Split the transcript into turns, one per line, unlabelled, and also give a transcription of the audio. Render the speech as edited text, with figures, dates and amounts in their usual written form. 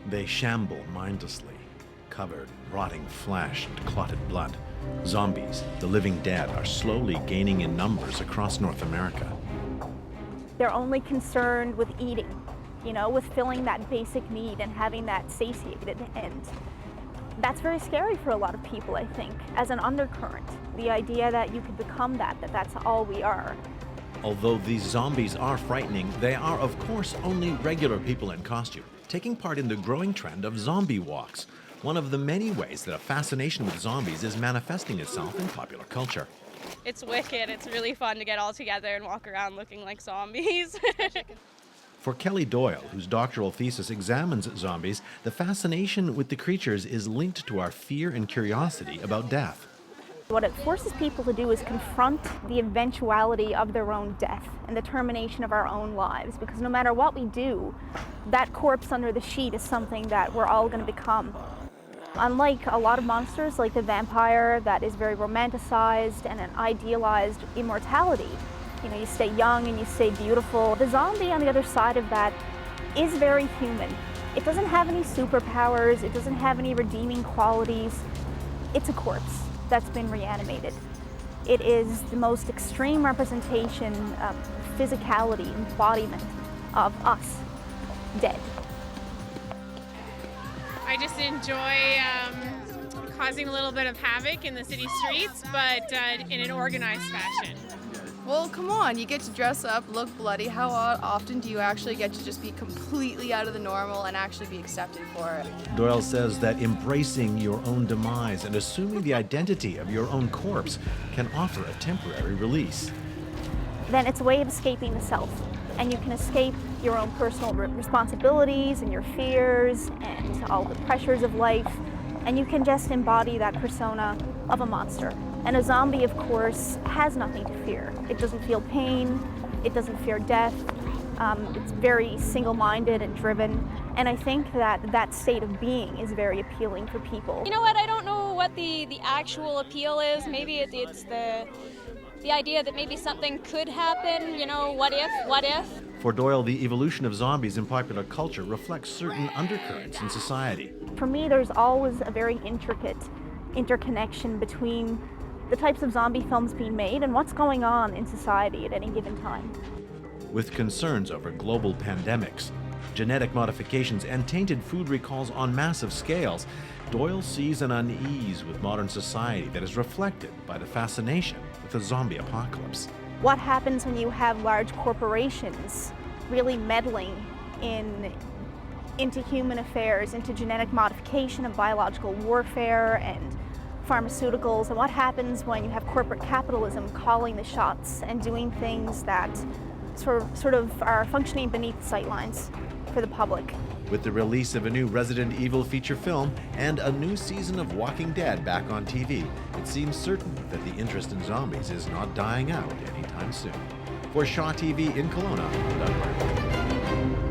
They shamble mindlessly, covered in rotting flesh and clotted blood. Zombies, the living dead, are slowly gaining in numbers across North America.
They're only concerned with eating, with filling that basic need and having that satiated end. That's very scary for a lot of people, I think, as an undercurrent. The idea that you could become that's all we are.
Although these zombies are frightening, they are, of course, only regular people in costume, taking part in the growing trend of zombie walks, one of the many ways that a fascination with zombies is manifesting itself in popular culture.
It's wicked. It's really fun to get all together and walk around looking like zombies.
For Kelly Doyle, whose doctoral thesis examines zombies, the fascination with the creatures is linked to our fear and curiosity about death.
What it forces people to do is confront the eventuality of their own death and the termination of our own lives, because no matter what we do, that corpse under the sheet is something that we're all going to become. Unlike a lot of monsters, like the vampire, that is very romanticized and an idealized immortality, you stay young and you stay beautiful. The zombie on the other side of that is very human. It doesn't have any superpowers, it doesn't have any redeeming qualities. It's a corpse that's been reanimated. It is the most extreme representation of physicality, embodiment of us, dead.
I just enjoy causing a little bit of havoc in the city streets, but in an organized fashion.
Well, come on, you get to dress up, look bloody. How often do you actually get to just be completely out of the normal and actually be accepted for it?
Doyle says that embracing your own demise and assuming the identity of your own corpse can offer a temporary release.
Then it's a way of escaping the self, and you can escape your own personal responsibilities and your fears and all the pressures of life, and you can just embody that persona of a monster. And a zombie, of course, has nothing to fear. It doesn't feel pain, it doesn't fear death, it's very single-minded and driven, and I think that state of being is very appealing for people.
You know what? I don't know what the actual appeal is. Maybe it's the idea that maybe something could happen, what if?
For Doyle, the evolution of zombies in popular culture reflects certain undercurrents in society.
For me, there's always a very intricate interconnection between the types of zombie films being made and what's going on in society at any given time.
With concerns over global pandemics, genetic modifications, and tainted food recalls on massive scales, Doyle sees an unease with modern society that is reflected by the fascination with the zombie apocalypse.
What happens when you have large corporations really meddling into human affairs, into genetic modification and biological warfare and pharmaceuticals, and what happens when you have corporate capitalism calling the shots and doing things that sort of are functioning beneath the sightlines for the public.
With the release of a new Resident Evil feature film and a new season of Walking Dead back on TV, it seems certain that the interest in zombies is not dying out anytime soon. For Shaw TV in Kelowna, I'm Doug Martin.